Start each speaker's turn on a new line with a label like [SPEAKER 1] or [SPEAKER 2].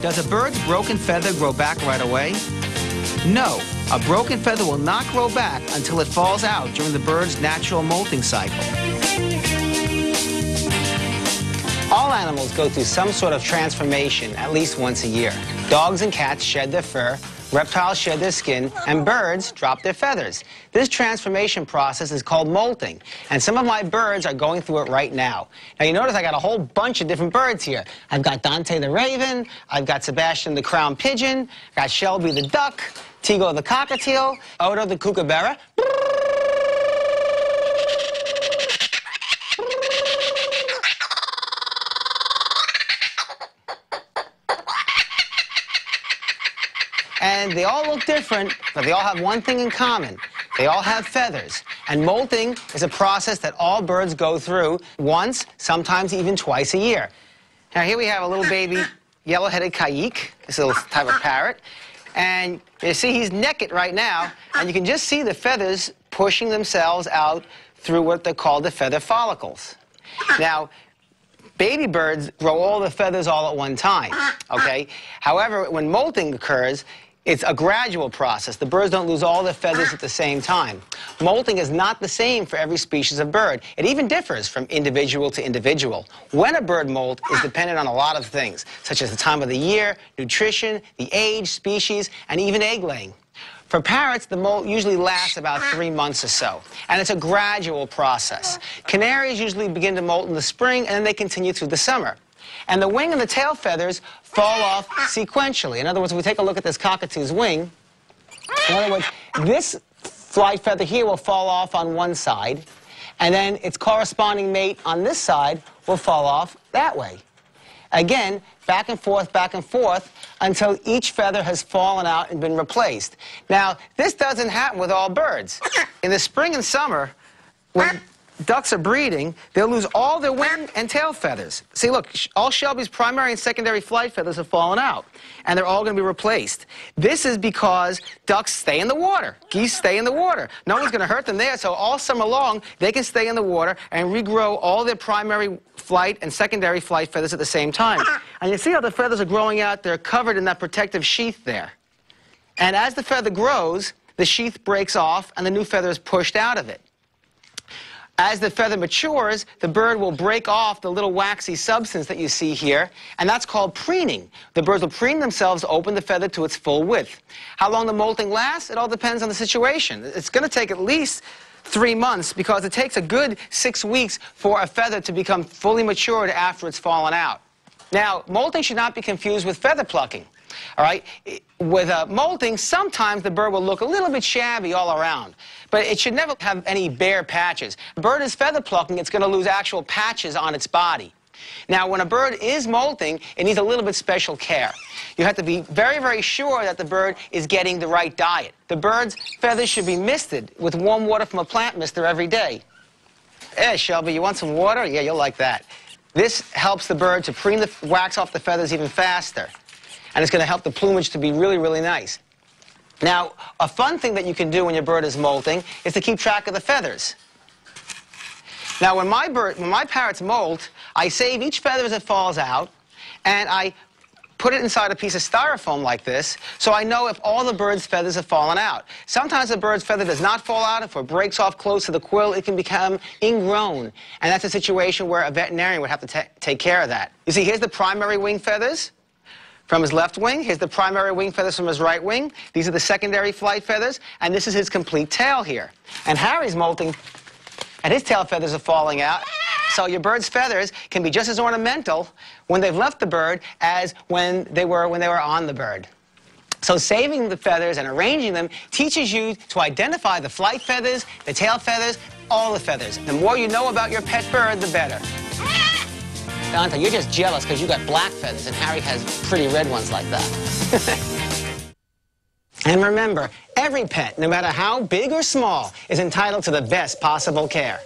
[SPEAKER 1] Does a bird's broken feather grow back right away? No, a broken feather will not grow back until it falls out during the bird's natural molting cycle. All animals go through some sort of transformation at least once a year. Dogs and cats shed their fur, reptiles shed their skin, and birds drop their feathers. This transformation process is called molting, and some of my birds are going through it right now. Now, you notice I got a whole bunch of different birds here. I've got Dante the raven, I've got Sebastian the crown pigeon, I've got Shelby the duck, Tigo the cockatiel, Odo the kookaburra. And they all look different, but they all have one thing in common. They all have feathers. And molting is a process that all birds go through once, sometimes even twice a year. Now, here we have a little baby yellow-headed kayik, this little type of parrot. And you see he's naked right now, and you can just see the feathers pushing themselves out through what they're called the feather follicles. Now, baby birds grow all the feathers all at one time, okay? However, when molting occurs, it's a gradual process. The birds don't lose all their feathers at the same time. Molting is not the same for every species of bird. It even differs from individual to individual. When a bird molt is dependent on a lot of things, such as the time of the year, nutrition, the age, species, and even egg laying. For parrots, the molt usually lasts about 3 months or so, and it's a gradual process. Canaries usually begin to molt in the spring, and then they continue through the summer. And the wing and the tail feathers fall off sequentially. In other words, if we take a look at this cockatoo's wing, in other words, this flight feather here will fall off on one side, and then its corresponding mate on this side will fall off that way. Again, back and forth, until each feather has fallen out and been replaced. Now, this doesn't happen with all birds. In the spring and summer, when ducks are breeding, they'll lose all their wing and tail feathers. See, look, all Shelby's primary and secondary flight feathers have fallen out, and they're all going to be replaced. This is because ducks stay in the water. Geese stay in the water. No one's going to hurt them there, so all summer long, they can stay in the water and regrow all their primary flight and secondary flight feathers at the same time. And you see how the feathers are growing out? They're covered in that protective sheath there. And as the feather grows, the sheath breaks off, and the new feather is pushed out of it. As the feather matures, the bird will break off the little waxy substance that you see here, and that's called preening. The birds will preen themselves to open the feather to its full width. How long the molting lasts? It all depends on the situation. It's going to take at least 3 months because it takes a good 6 weeks for a feather to become fully matured after it's fallen out. Now, molting should not be confused with feather plucking. All right? With molting, sometimes the bird will look a little bit shabby all around, but it should never have any bare patches. A bird is feather plucking, it's going to lose actual patches on its body. Now, when a bird is molting, it needs a little bit special care. You have to be very, very sure that the bird is getting the right diet. The bird's feathers should be misted with warm water from a plant mister every day. Hey, Shelby, you want some water? Yeah, you'll like that. This helps the bird to preen the wax off the feathers even faster. And it's going to help the plumage to be really, really nice. Now, a fun thing that you can do when your bird is molting is to keep track of the feathers. Now, when my parrots molt, I save each feather as it falls out, and I put it inside a piece of styrofoam like this, so I know if all the bird's feathers have fallen out. Sometimes a bird's feather does not fall out. If it breaks off close to the quill, it can become ingrown. And that's a situation where a veterinarian would have to take care of that. You see, here's the primary wing feathers from his left wing. Here's the primary wing feathers from his right wing. These are the secondary flight feathers, and this is his complete tail here. And Harry's molting, and his tail feathers are falling out. So your bird's feathers can be just as ornamental when they've left the bird as when they were on the bird. So saving the feathers and arranging them teaches you to identify the flight feathers, the tail feathers, all the feathers. The more you know about your pet bird, the better. Dante, you're just jealous because you got black feathers and Harry has pretty red ones like that. And remember, every pet, no matter how big or small, is entitled to the best possible care.